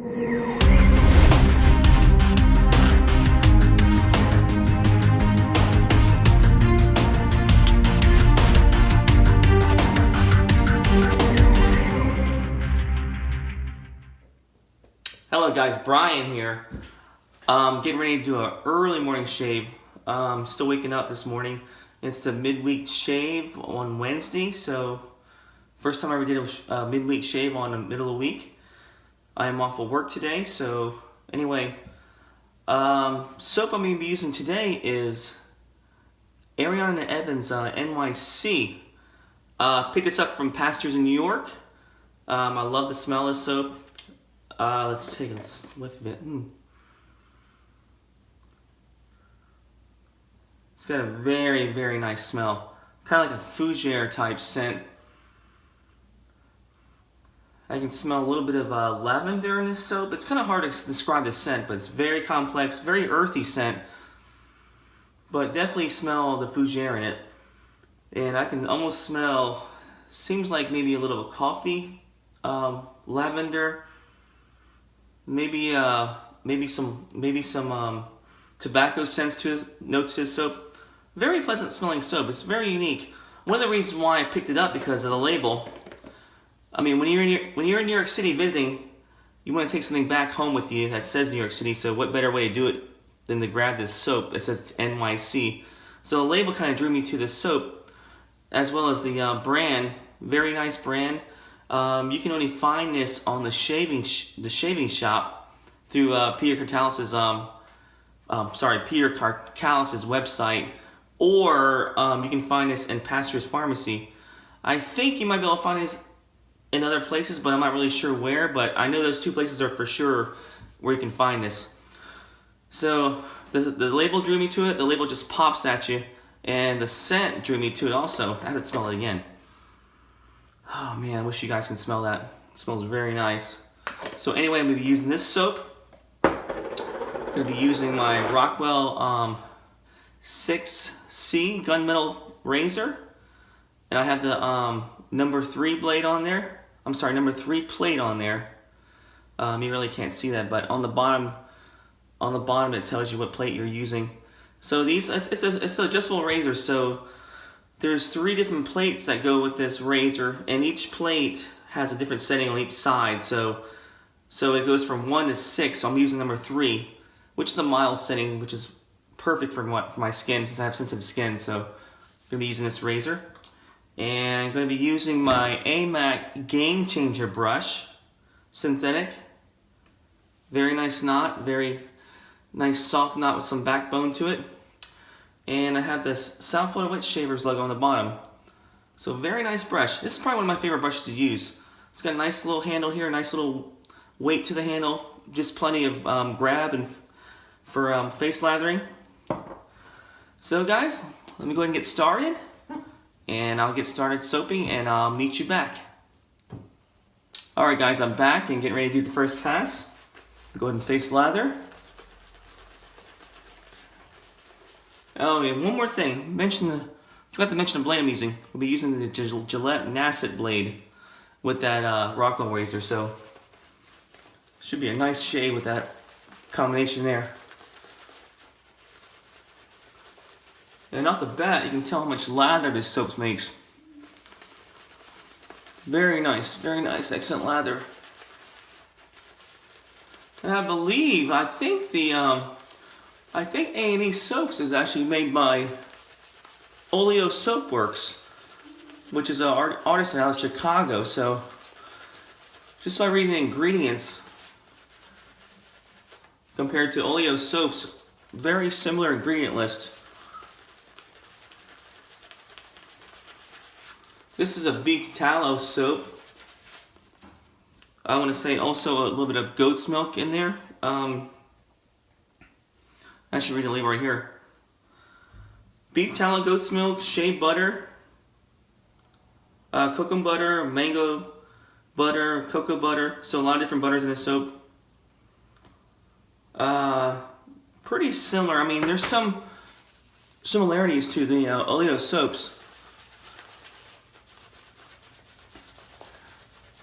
Hello guys, Brian here. Getting ready to do an early morning shave. Still waking up this morning. It's the midweek shave on Wednesday, so first time I ever did a midweek shave on the middle of the week. I am off of work today, so anyway, soap I'm going to be using today is Ariana Evans NYC. Picked this up from Pastures in New York. I love the smell of this soap. Let's take a whiff of it. It's got a very, very nice smell. Kind of like a fougere type scent. I can smell a little bit of lavender in this soap. It's kind of hard to describe the scent, but it's very complex, very earthy scent. But definitely smell the fougere in it. And I can almost smell, seems like maybe a little coffee, lavender. Maybe some tobacco notes to the soap. Very pleasant smelling soap. It's very unique. One of the reasons why I picked it up because of the label. I mean, when you're in New York City visiting, you want to take something back home with you that says New York City. So what better way to do it than to grab this soap that says NYC? So the label kind of drew me to this soap, as well as the brand. Very nice brand. You can only find this on the shaving shop through Peter Cartalis's website, or you can find this in Pastor's Pharmacy. I think you might be able to find this in other places, but I'm not really sure where. But I know those two places are for sure where you can find this. So the label drew me to it. The label just pops at you, and the scent drew me to it also. I had to smell it again. Oh man, I wish you guys can smell that. It smells very nice. So anyway, I'm going to be using this soap. I'm going to be using my Rockwell 6C Gunmetal razor. And I have the number 3 blade on there. I'm sorry, number 3 plate on there. You really can't see that, but on the bottom it tells you what plate you're using. So it's an adjustable razor, so there's 3 different plates that go with this razor, and each plate has a different setting on each side. So it goes from 1 to 6. So I'm using number 3, which is a mild setting, which is perfect for my skin since I have sensitive skin. So I'm gonna be using this razor, and I'm gonna be using my Amack GameChanger brush, synthetic. Very nice knot, very nice soft knot with some backbone to it. And I have this South Florida Wet Shavers logo on the bottom. So very nice brush. This is probably one of my favorite brushes to use. It's got a nice little handle here, a nice little weight to the handle. Just plenty of grab and for face lathering. So guys, let me go ahead and get started. And I'll get started soaping and I'll meet you back. Alright guys, I'm back and getting ready to do the first pass. Go ahead and face lather. Oh, yeah, one more thing. Forgot to mention the blade I'm using. We'll be using the Gillette Nacet blade with that Rockwell razor, so should be a nice shave with that combination there. And off the bat, you can tell how much lather this soap makes. Very nice, excellent lather. And I think A&E Soaps is actually made by Oleo Soapworks, which is an artisan out of Chicago. So just by reading the ingredients, compared to Oleo Soaps, very similar ingredient list. This is a beef tallow soap. I want to say also a little bit of goat's milk in there. I should read the label right here. Beef tallow, goat's milk, shea butter, cocoa butter, mango butter, cocoa butter. So a lot of different butters in this soap. Pretty similar. I mean, there's some similarities to the Oleo soaps.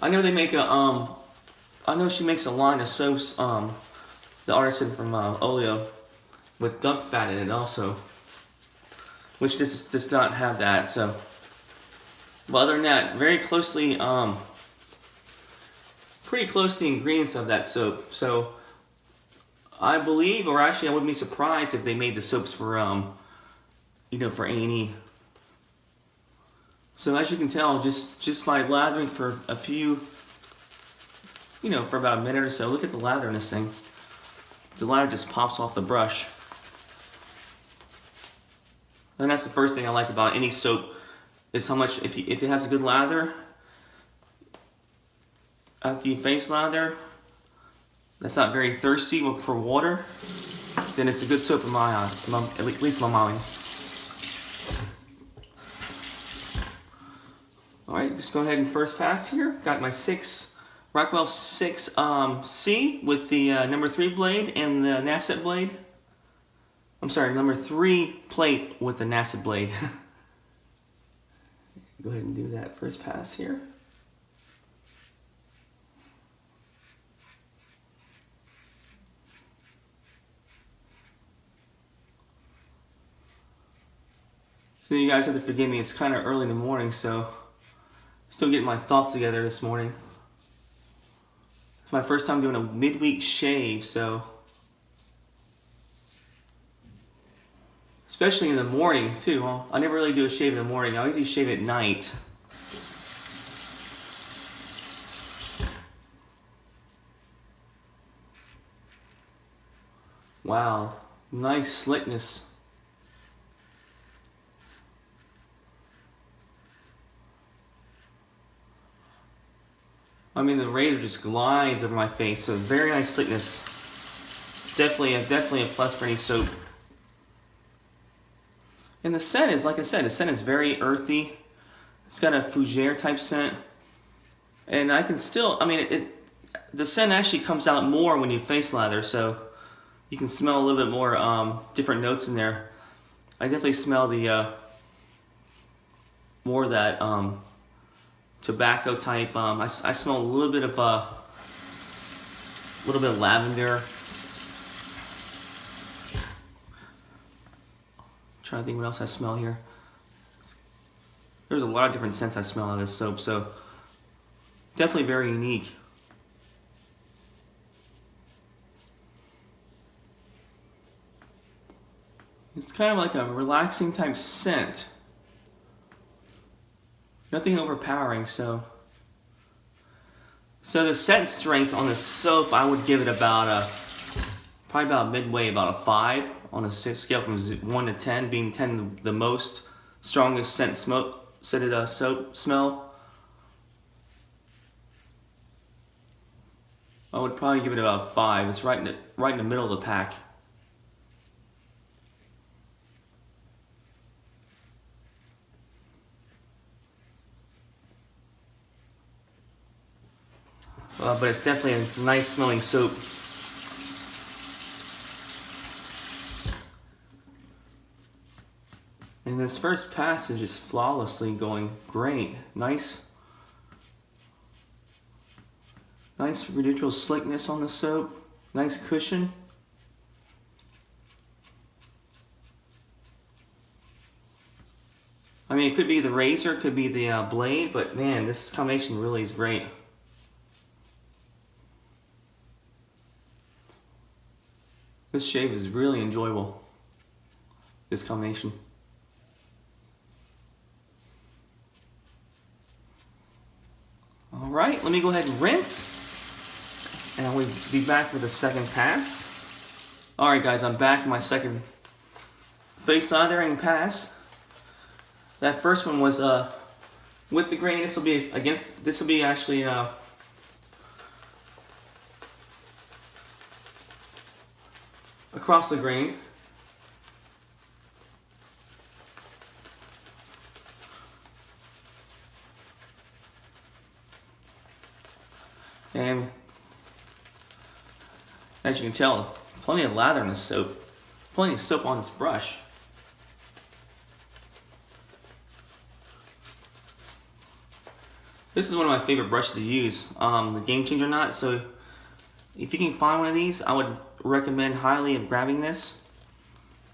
I know they make a I know she makes a line of soaps, the artisan from Oleo, with duck fat in it also, which this does not have that. So, but other than that, very closely, pretty close to the ingredients of that soap. So, I believe, or actually, I wouldn't be surprised if they made the soaps for, you know, for A&E. So as you can tell, just by lathering for a few, you know, for about a minute or so. Look at the lather in this thing. The lather just pops off the brush. And that's the first thing I like about any soap, is how much, if it has a good lather, after you face lather, that's not very thirsty for water, then it's a good soap in my eye, at least in my mind. Alright, just go ahead and first pass here. Got my Rockwell 6C with the number 3 blade and the Nacet blade. I'm sorry, number 3 plate with the Nacet blade. Go ahead and do that first pass here. So you guys have to forgive me, it's kind of early in the morning, so still getting my thoughts together this morning. It's my first time doing a midweek shave, so especially in the morning too. Well, I never really do a shave in the morning. I usually shave at night. Wow, nice slickness. I mean, the razor just glides over my face, so very nice slickness. Definitely a plus for any soap. And the scent is, like I said, the scent is very earthy. It's got a fougere type scent. And I can still, I mean, the scent actually comes out more when you face lather, so you can smell a little bit more different notes in there. I definitely smell the more of that tobacco type. I smell a little bit of lavender. Trying to think what else I smell here. There's a lot of different scents I smell out of this soap, so definitely very unique. It's kind of like a relaxing type scent. Nothing overpowering, so the scent strength on the soap, I would give it about probably about midway, about a 5 on a scale from 1 to 10, being 10 the most strongest scented soap smell. I would probably give it about 5. It's right in the middle of the pack. But it's definitely a nice smelling soap. And this first pass is just flawlessly going great. Nice residual slickness on the soap. Nice cushion. I mean, it could be the razor, it could be the blade, but man, this combination really is great. This shave is really enjoyable, this combination. All right, let me go ahead and rinse, and we'll be back with a second pass. All right, guys, I'm back with my second face lathering pass. That first one was with the grain. This will be actually across the grain. And as you can tell, plenty of lather in this soap. Plenty of soap on this brush. This is one of my favorite brushes to use, the GameChanger knot. So If you can find one of these, I would recommend highly of grabbing this.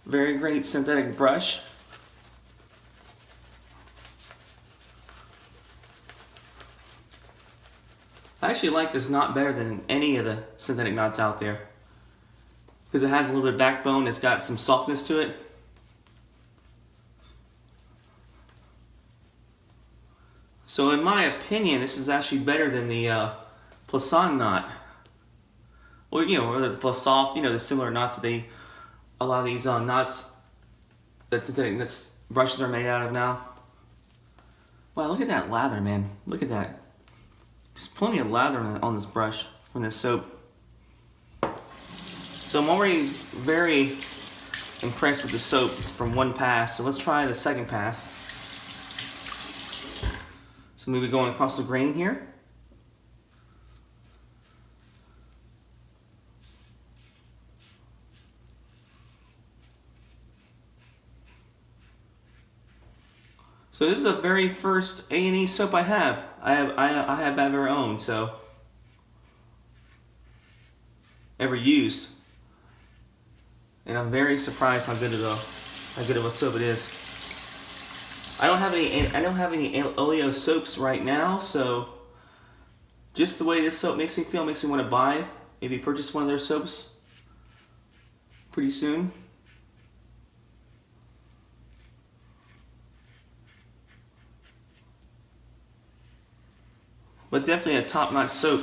Very great synthetic brush. I actually like this knot better than any of the synthetic knots out there because it has a little bit of backbone. It's got some softness to it. So in my opinion, this is actually better than the Plisson knot, or or the plus soft, the similar knots that a lot of these knots that synthetic brushes are made out of now. Wow, look at that lather, man! Look at that. There's plenty of lather on this brush from this soap. So I'm already very impressed with the soap from one pass. So let's try the second pass. So maybe going across the grain here. So this is the very first A&E soap I have. I have ever owned, so ever used, and I'm very surprised how good of a soap it is. I don't have any Oleo soaps right now, so just the way this soap makes me feel makes me want to buy, maybe purchase one of their soaps pretty soon. But definitely a top-notch soap.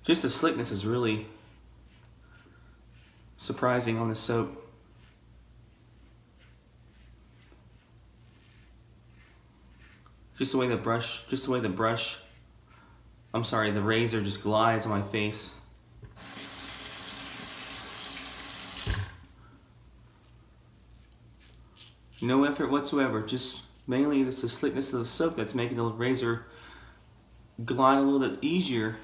Just the slickness is really surprising on this soap. Just the way the razor just glides on my face. No effort whatsoever, just mainly just the slickness of the soap that's making the razor glide a little bit easier.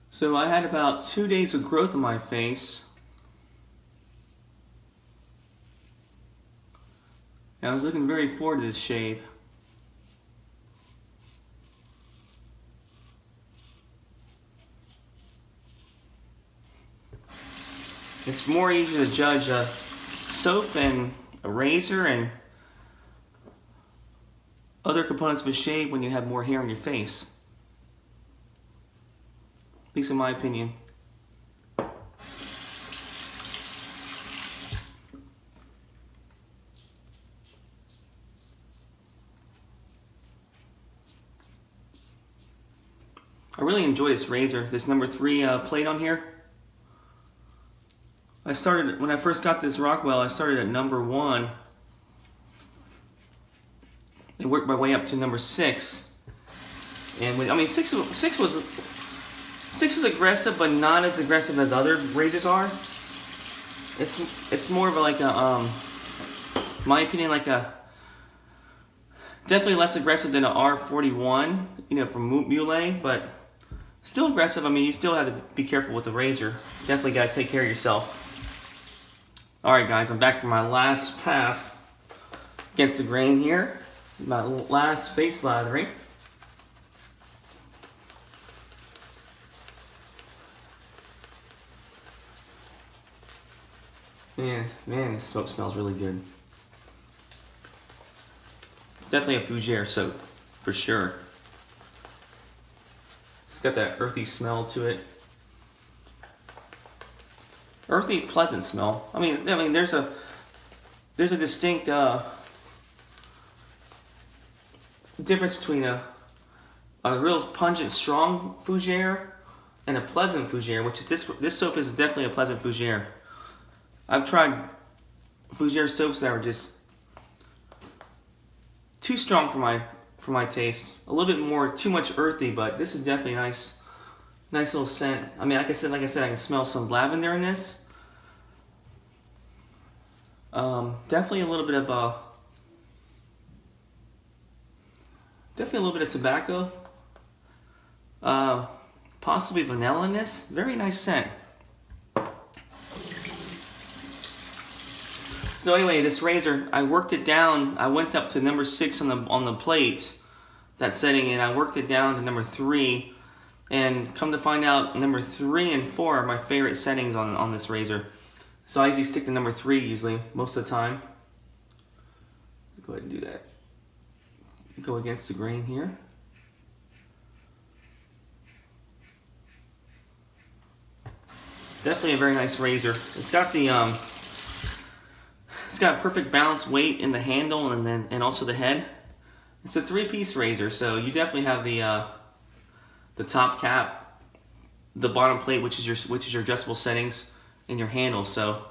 So I had about 2 days of growth on my face. And I was looking very forward to this shave. It's more easy to judge a soap and a razor and other components of a shave when you have more hair on your face. At least in my opinion. I really enjoy this razor, this number 3 plate on here. When I first got this Rockwell, I started at number 1. And worked my way up to number 6. And six is aggressive, but not as aggressive as other razors are. It's more of my opinion, definitely less aggressive than an R41, from Mule, but still aggressive. You still have to be careful with the razor. Definitely got to take care of yourself. All right, guys, I'm back for my last pass against the grain here. My last face lathering. Man, this soap smells really good. Definitely a fougere soap, for sure. It's got that earthy smell to it. Earthy, pleasant smell. There's a distinct difference between a real pungent, strong fougere and a pleasant fougere, which this soap is definitely a pleasant fougere. I've tried fougere soaps that were just too strong for my taste. A little bit too much earthy, but this is definitely a nice little scent. Like I said, I can smell some lavender in this. Definitely a little bit of tobacco. Possibly vanilla in this. Very nice scent. So anyway, this razor, I worked it down. I went up to number 6 on the plate, that setting, and I worked it down to number 3. And come to find out, number 3 and 4 are my favorite settings on this razor. So I usually stick to number 3 usually, most of the time. Let's go ahead and do that. Go against the grain here. Definitely a very nice razor. It's got the it's got perfect balanced weight in the handle and also the head. It's a 3-piece razor, so you definitely have the top cap, the bottom plate, which is your adjustable settings, and your handle. So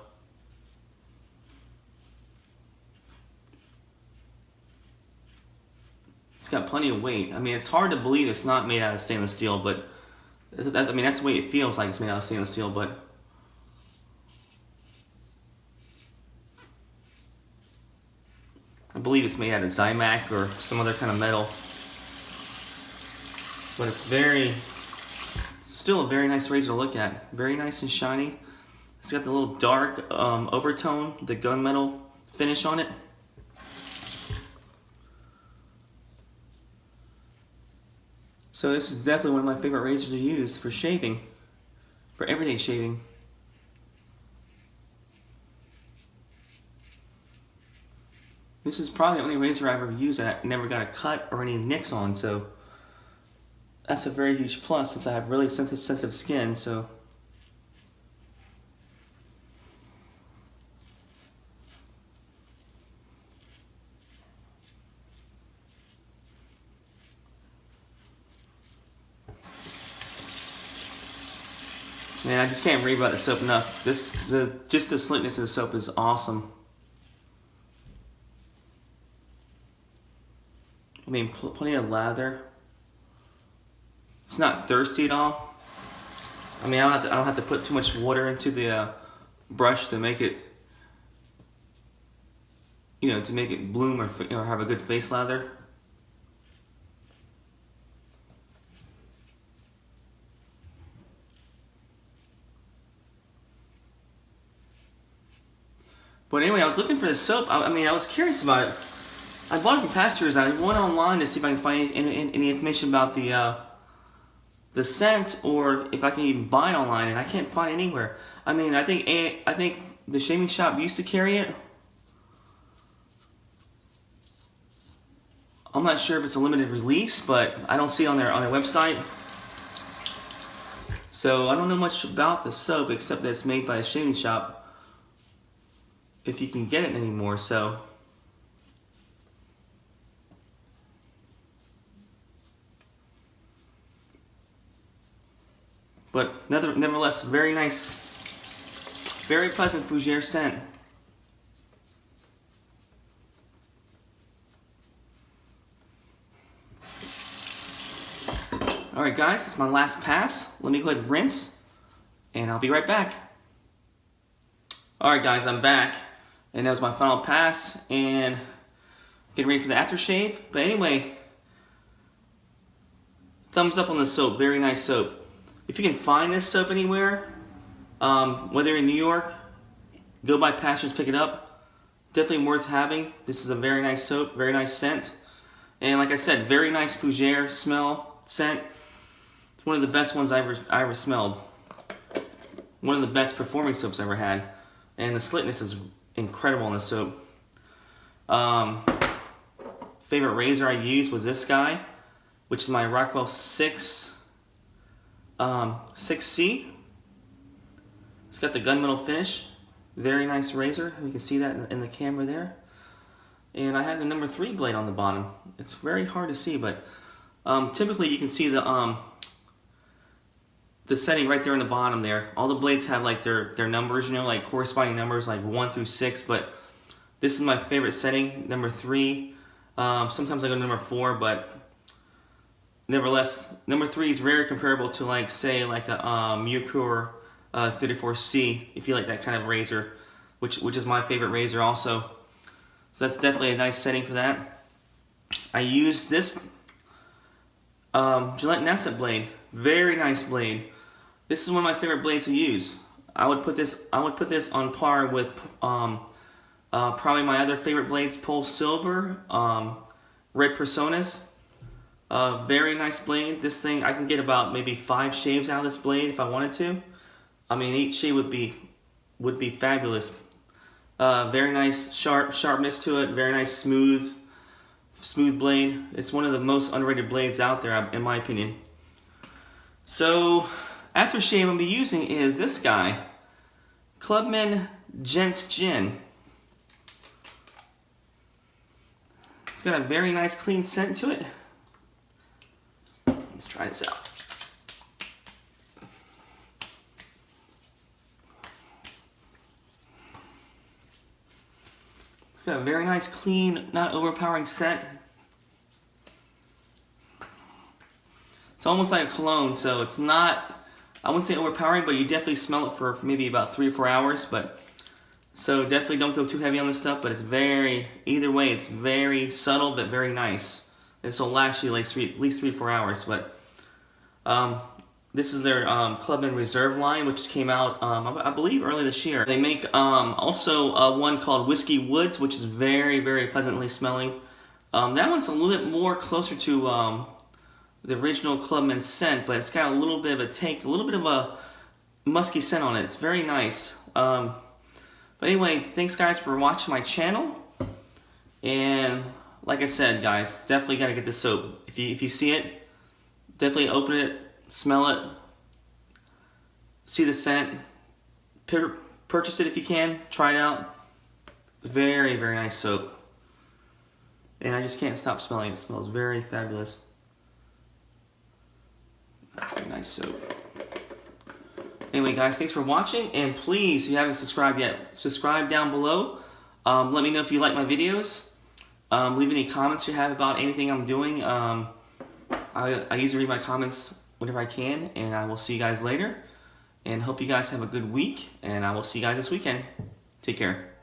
it's got plenty of weight. I mean, it's hard to believe it's not made out of stainless steel, but I mean, that's the way it feels like it's made out of stainless steel. But I believe it's made out of Amack or some other kind of metal. But it's still a very nice razor to look at. Very nice and shiny. It's got the little dark overtone, the gunmetal finish on it. So this is definitely one of my favorite razors to use for shaving, for everyday shaving. This is probably the only razor I've ever used that I never got a cut or any nicks on, so that's a very huge plus since I have really sensitive skin. So man, I just can't rave about the soap enough. Just the slickness of the soap is awesome. I mean, plenty of lather. It's not thirsty at all. I mean, I don't have to put too much water into the brush to make it, to make it bloom or have a good face lather. But anyway, I was looking for this soap. I mean, I was curious about it. I bought it from Pastures. I went online to see if I can find any information about the scent, or if I can even buy it online, and I can't find it anywhere. I mean, I think the shaving shop used to carry it. I'm not sure if it's a limited release, but I don't see it on their website. So I don't know much about the soap except that it's made by a shaving shop, if you can get it anymore. So but nevertheless, very nice, very pleasant fougere scent. Alright guys, that's my last pass. Let me go ahead and rinse, and I'll be right back. Alright guys, I'm back, and that was my final pass, and getting ready for the aftershave. But anyway, thumbs up on the soap, very nice soap. If you can find this soap anywhere, whether you're in New York, go by Pastures, pick it up. Definitely worth having. This is a very nice soap, very nice scent. And like I said, very nice fougere smell, scent. It's one of the best ones I ever smelled. One of the best performing soaps I ever had. And the slickness is incredible on this soap. Favorite razor I used was this guy, which is my Rockwell 6C. It's got the gunmetal finish. Very nice razor. You can see that in the camera there. And I have the number 3 blade on the bottom. It's very hard to see, but typically you can see the setting right there on the bottom there. All the blades have like their numbers, like corresponding numbers, like 1 through 6. But this is my favorite setting, number 3. Sometimes I go to number 4, but nevertheless, number 3 is very comparable to like, say, like a Mucor 34C, if you like that kind of razor. which is my favorite razor also. So that's definitely a nice setting for that. I use this Gillette Nacet blade. Very nice blade. This is one of my favorite blades to use. I would put this on par with probably my other favorite blades, Pole Silver, Red Personas. Very nice blade. This thing, I can get about maybe 5 shaves out of this blade if I wanted to. I mean, each shave would be fabulous. Very nice sharpness to it. Very nice smooth blade. It's one of the most underrated blades out there, in my opinion. So, aftershave I'm gonna be using is this guy, Clubman Gent Gin. It's got a very nice clean scent to it. Let's try this out. It's got a very nice, clean, not overpowering scent. It's almost like a cologne, so it's not, I wouldn't say overpowering, but you definitely smell it for maybe about 3 or 4 hours. But so definitely don't go too heavy on this stuff, but it's very, either way, it's very subtle but very nice. This will last you at least 3 or 4 hours. But this is their Clubman Reserve line, which came out, I believe, early this year. They make also one called Whiskey Woods, which is very, very pleasantly smelling. That one's a little bit more closer to the original Clubman scent, but it's got a little bit of a little bit of a musky scent on it. It's very nice. But anyway, thanks guys for watching my channel. And like I said, guys, definitely gotta get this soap. If you see it, definitely open it, smell it, see the scent, purchase it if you can, try it out. Very, very nice soap. And I just can't stop smelling it. It smells very fabulous. Very nice soap. Anyway, guys, thanks for watching, and please, if you haven't subscribed yet, subscribe down below. Let me know if you like my videos. Leave any comments you have about anything I'm doing. I usually read my comments whenever I can, and I will see you guys later. And hope you guys have a good week, and I will see you guys this weekend. Take care.